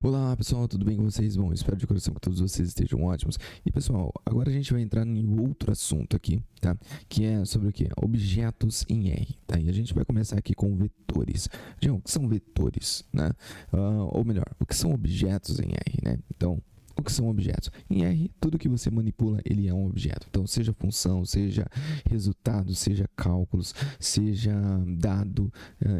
Olá pessoal, tudo bem com vocês? Bom, espero de coração que todos vocês estejam ótimos. E pessoal, agora a gente vai entrar em outro assunto aqui, tá? Que é sobre o quê? Objetos em R, tá? E a gente vai começar aqui com vetores. Gente, o que são vetores, né? Ou melhor, o que são objetos em R, né? Então, o que são objetos? Em R, tudo que você manipula, ele é um objeto. Então, seja função, seja resultado, seja cálculos, seja dado,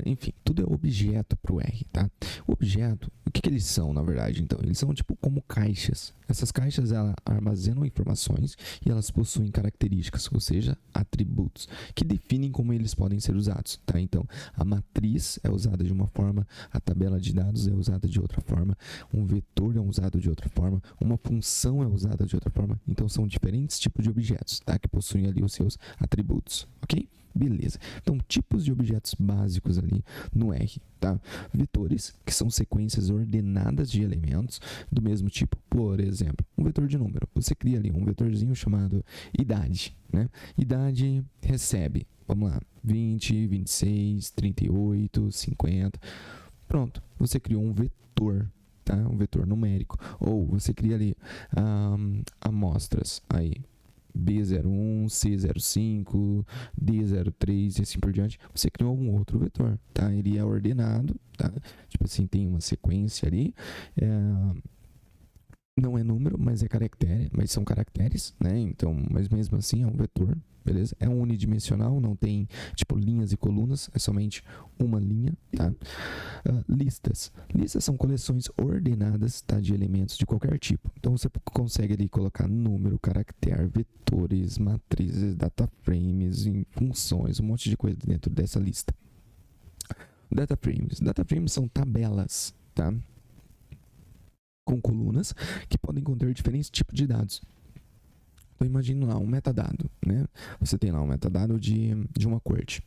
enfim, tudo é objeto para o R, tá? O objeto, o que eles são, na verdade? Então, eles são tipo como caixas. Essas caixas, elas armazenam informações e elas possuem características, ou seja, atributos, que definem como eles podem ser usados, tá? Então, a matriz é usada de uma forma, a tabela de dados é usada de outra forma, um vetor é usado de outra forma, uma função é usada de outra forma. Então, são diferentes tipos de objetos, tá? Que possuem ali os seus atributos, ok? Beleza. Então, tipos de objetos básicos ali no R, tá? Vetores, que são sequências ordenadas de elementos do mesmo tipo. Por exemplo, um vetor de número. Você cria ali um vetorzinho chamado idade, né? Idade recebe, vamos lá, 20, 26, 38, 50. Pronto, você criou um vetor, tá? Um vetor numérico. Ou você cria ali amostras aí, B01, C05, D03 e assim por diante, você criou um outro vetor, tá? Ele é ordenado, tá? Tipo assim, tem uma sequência ali, não é número, mas é caractere, mas são caracteres, né? Então, mas mesmo assim é um vetor, beleza? É um unidimensional, não tem tipo linhas e colunas, é somente uma linha, tá? Listas. Listas são coleções ordenadas, tá, de elementos de qualquer tipo. Então você consegue ali colocar número, caractere, vetores, matrizes, data frames, funções, um monte de coisa dentro dessa lista. Data frames. Data frames são tabelas, tá? Com colunas que podem conter diferentes tipos de dados. Então imagine lá um metadado, né? Você tem lá um metadado de uma corte.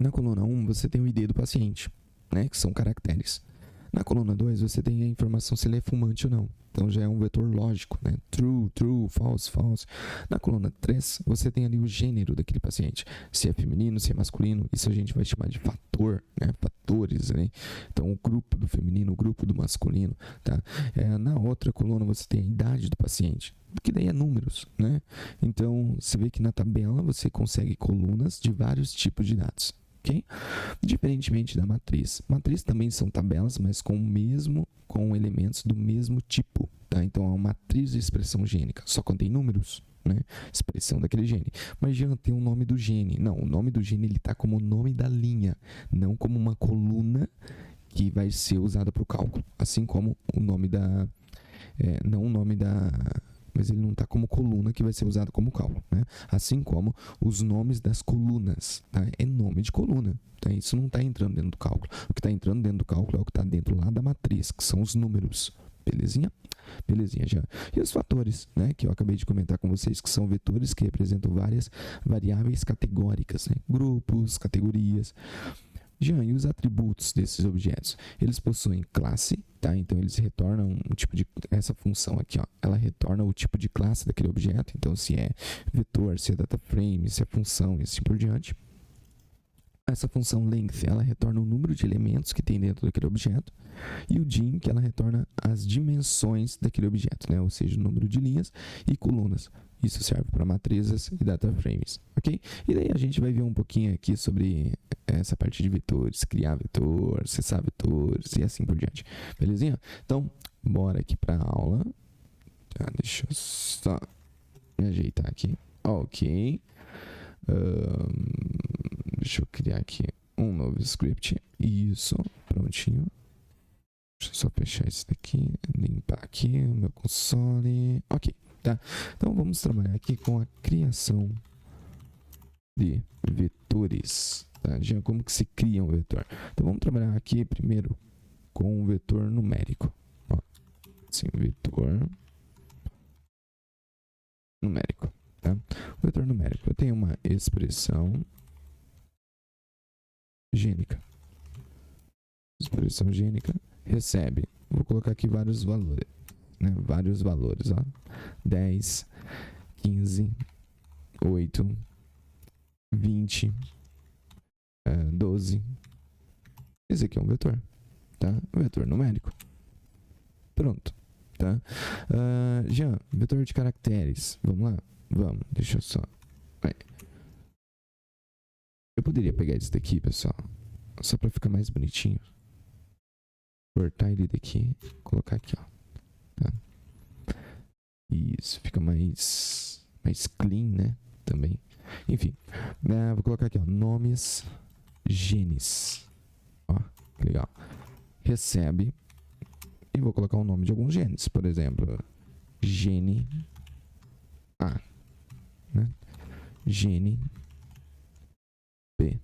Na coluna 1 você tem o ID do paciente, né? Que são caracteres. Na coluna 2 você tem a informação se ele é fumante ou não. Então já é um vetor lógico, né? True, true, false, false. Na coluna 3 você tem ali o gênero daquele paciente. Se é feminino, se é masculino. Isso a gente vai chamar de fator, né? Fatores, né? Então o grupo do feminino, o grupo do masculino, tá? Na outra coluna você tem a idade do paciente, que daí é números, né? Então você vê que na tabela você consegue colunas de vários tipos de dados. Okay? Diferentemente da matriz. Matriz também são tabelas, mas com elementos do mesmo tipo. Tá? Então, é uma matriz de expressão gênica. Só contém números, né? Expressão daquele gene. Mas já tem o nome do gene. Não, o nome do gene está como o nome da linha, não como uma coluna que vai ser usada para o cálculo. Assim como o nome da... não o nome da... mas ele não está como coluna que vai ser usado como cálculo, né? Assim como os nomes das colunas, tá? É nome de coluna, tá? Isso não está entrando dentro do cálculo. O que está entrando dentro do cálculo é o que está dentro lá da matriz, que são os números, belezinha? Belezinha já. E os fatores, né? Que eu acabei de comentar com vocês, que são vetores que representam várias variáveis categóricas, né? Grupos, categorias. Jean, e os atributos desses objetos? Eles possuem classe, tá? Então eles retornam um tipo de... essa função aqui, ó, ela retorna o tipo de classe daquele objeto. Então se é vetor, se é data frame, se é função e assim por diante. Essa função length, ela retorna o número de elementos que tem dentro daquele objeto. E o dim, que ela retorna as dimensões daquele objeto, né? Ou seja, o número de linhas e colunas. Isso serve para matrizes e data frames, ok? E daí a gente vai ver um pouquinho aqui sobre essa parte de vetores, criar vetor, acessar vetores e assim por diante. Belezinha? Então, bora aqui para a aula. Tá, deixa eu só me ajeitar aqui. Ok. Deixa eu criar aqui um novo script. Isso, prontinho. Deixa eu só fechar isso daqui, limpar aqui o meu console. Ok, tá? Então vamos trabalhar aqui com a criação de vetores. Tá? Já como que se cria um vetor? Então vamos trabalhar aqui primeiro com um vetor numérico. Ó, assim, vetor numérico. Tá? O vetor numérico, eu tenho uma expressão gênica. Expressão gênica recebe, vou colocar aqui vários valores, né? Vários valores, ó. 10, 15, 8, 20, 12. Esse aqui é um vetor, tá? Um vetor numérico, Pronto, tá? Jean, vetor de caracteres. Vamos lá? Vamos, deixa eu só... Vai. Eu poderia pegar esse daqui, pessoal, só para ficar mais bonitinho. Cortar ele daqui, colocar aqui, ó. Tá? Isso, fica mais clean, né? Também. Enfim, vou colocar aqui, ó, nomes genes. Ó, que legal. Recebe. E vou colocar o nome de alguns genes. Por exemplo, gene A, né? Gene B,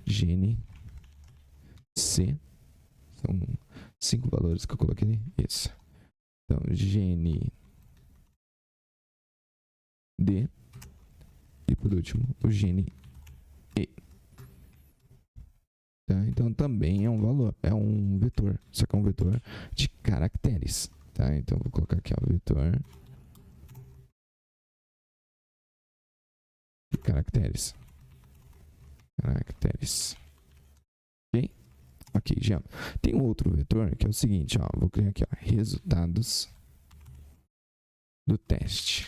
gene C. São 5 valores que eu coloquei ali. Isso. Então, gene D. E por último, o gene E. Tá? Então também é um valor, é um vetor, só que é um vetor de caracteres, tá? Então vou colocar aqui, ó, vetor de caracteres. Ok? Ok, já. Tem um outro vetor que é o seguinte, ó, vou criar aqui, ó, resultados do teste.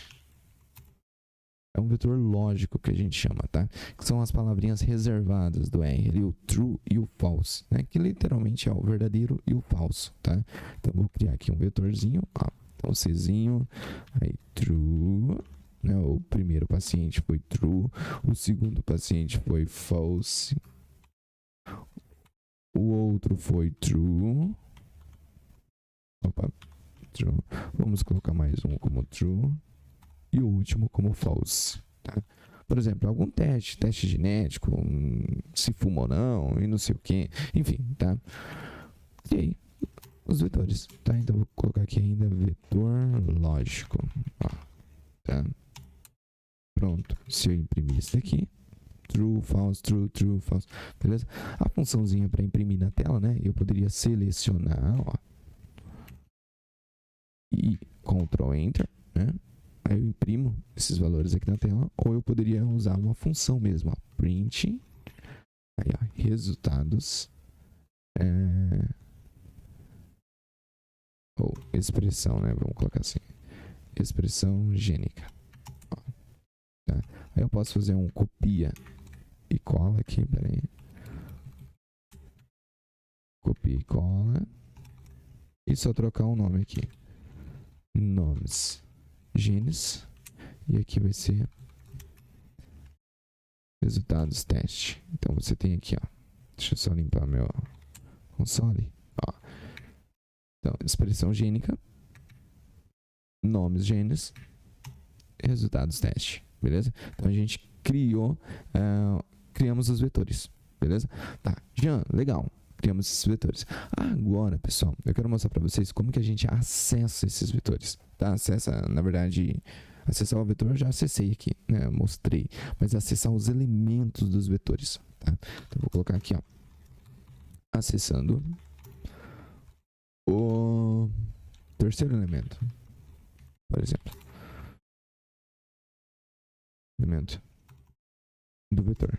É um vetor lógico que a gente chama, tá? Que são as palavrinhas reservadas do R, ali, o true e o false, né? Que literalmente é o verdadeiro e o falso, tá? Então, vou criar aqui um vetorzinho, ó. Então, Czinho, aí true, né? O primeiro paciente foi true, o segundo paciente foi false, o outro foi true. Opa, true. Vamos colocar mais um como true. E o último como false, tá? Por exemplo, algum teste genético, se fuma ou não, e não sei o que, enfim, tá? E aí, os vetores, tá? Então, vou colocar aqui ainda vetor lógico, ó, tá? Pronto, se eu imprimir isso aqui, true, false, true, false, beleza? A funçãozinha para imprimir na tela, né? Eu poderia selecionar, ó, e Ctrl Enter, né? Aí eu imprimo esses valores aqui na tela, ou eu poderia usar uma função mesmo, ó, print, aí, ó, resultados, ou expressão, né? Vamos colocar assim, expressão gênica. Ó, tá? Aí eu posso fazer um copia e cola aqui, peraí. Copia e cola. E só trocar um nome aqui. Nomes genes, e aqui vai ser resultados teste. Então você tem aqui, ó, deixa eu só limpar meu console, ó. Então, expressão gênica, nomes genes, resultados teste, beleza? Então a gente criamos os vetores, beleza? Tá, Jean, legal. Criamos esses vetores. Agora, pessoal, eu quero mostrar para vocês como que a gente acessa esses vetores, tá? Na verdade, acessar o vetor eu já acessei aqui, né? Eu mostrei, mas acessar os elementos dos vetores, tá? Então, vou colocar aqui, ó, acessando o terceiro elemento, por exemplo, elemento do vetor.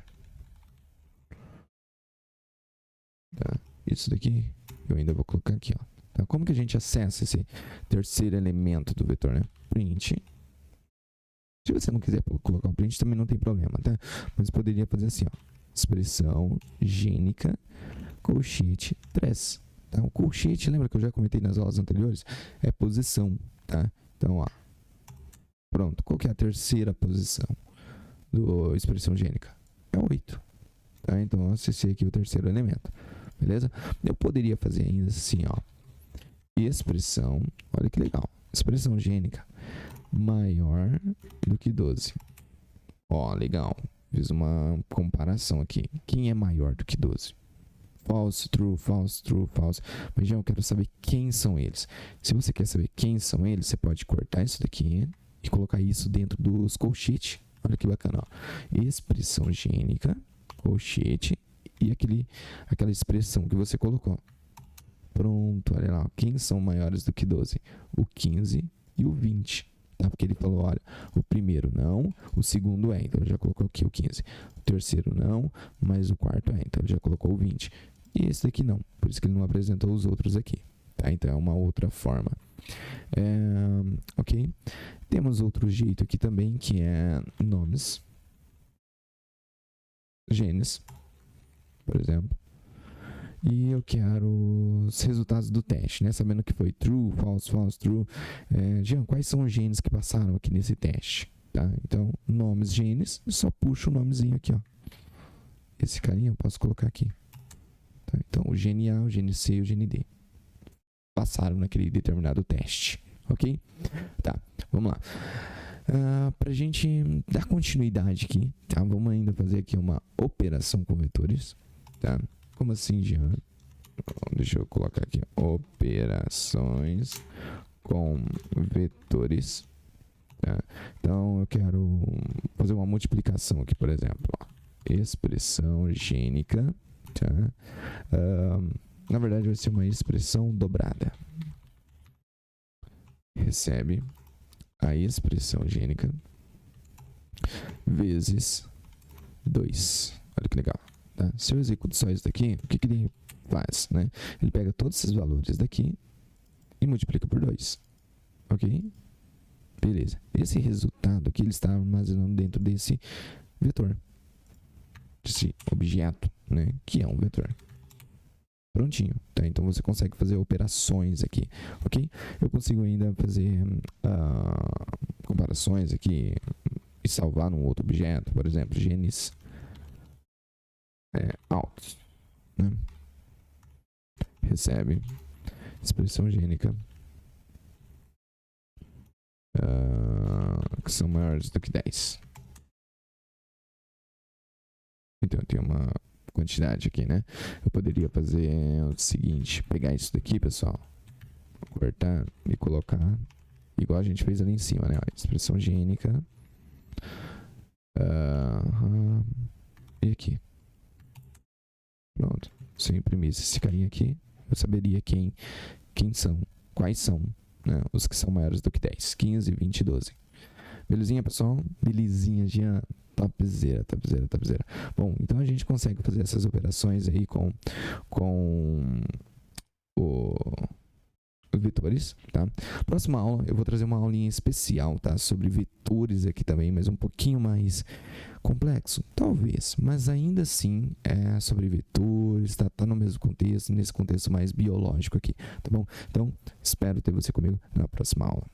Tá? Isso daqui eu ainda vou colocar aqui, ó. Tá? Como que a gente acessa esse terceiro elemento do vetor, né? Print. Se você não quiser colocar o print, também não tem problema, tá? Mas poderia fazer assim, ó. Expressão gênica, colchete 3. Tá? O colchete, lembra que eu já comentei nas aulas anteriores? É posição, tá? Então, ó. Pronto. Qual que é a terceira posição do expressão gênica? É 8. Tá? Então, eu acessei aqui o terceiro elemento. Beleza? Eu poderia fazer ainda assim, ó. Expressão, olha que legal. Expressão gênica maior do que 12. Ó, legal. Fiz uma comparação aqui. Quem é maior do que 12? False, true, false, true, false. Mas já eu quero saber quem são eles. Se você quer saber quem são eles, você pode cortar isso daqui e colocar isso dentro dos colchetes. Olha que bacana, ó. Expressão gênica, colchete e aquela expressão que você colocou. Pronto, olha lá. Quem são maiores do que 12? O 15 e o 20. Tá? Porque ele falou, olha, o primeiro não, o segundo é. Então ele já colocou aqui o 15. O terceiro não, mas o quarto é. Então ele já colocou o 20. E esse daqui não. Por isso que ele não apresentou os outros aqui. Tá? tá? Então é uma outra forma. Ok? Temos outro jeito aqui também, que é nomes, genes, por exemplo. E eu quero os resultados do teste, né? Sabendo que foi true, false, false, true. Jean, quais são os genes que passaram aqui nesse teste? Tá? Então, nomes, genes, eu só puxo o nomezinho aqui, ó. Esse carinha eu posso colocar aqui. Tá? Então, o gene A, o gene C e o gene D passaram naquele determinado teste, ok? Tá, vamos lá. Para a gente dar continuidade aqui, tá? Vamos ainda fazer aqui uma operação com vetores, tá? Como assim, Jean? Deixa eu colocar aqui, operações com vetores, tá? Então, eu quero fazer uma multiplicação aqui, por exemplo, ó. Expressão gênica, tá? Na verdade, vai ser uma expressão dobrada. Recebe a expressão gênica vezes 2. Olha que legal. Tá? Se eu executo só isso daqui, o que ele faz? Né? Ele pega todos esses valores daqui e multiplica por 2. Ok? Beleza. Esse resultado aqui ele está armazenando dentro desse vetor. Desse objeto, né? Que é um vetor. Prontinho, tá? Então você consegue fazer operações aqui, ok? Eu consigo ainda fazer comparações aqui e salvar num outro objeto, por exemplo, genes out, né? Recebe expressão gênica que são maiores do que 10. Então eu tenho uma quantidade aqui, né? Eu poderia fazer o seguinte, pegar isso daqui, pessoal, cortar e colocar igual a gente fez ali em cima, né? Expressão gênica e aqui. Pronto. Se eu imprimisse esse carinha aqui, eu saberia quem são, quais são, né? Os que são maiores do que 10, 15, 20 e 12. Belezinha, pessoal? Belezinha, Jean. Topzera. Bom, então a gente consegue fazer essas operações aí com os vetores, tá? Próxima aula eu vou trazer uma aulinha especial, tá? Sobre vetores aqui também, mas um pouquinho mais complexo, talvez, mas ainda assim é sobre vetores, tá no mesmo contexto, nesse contexto mais biológico aqui, tá bom? Então, espero ter você comigo na próxima aula.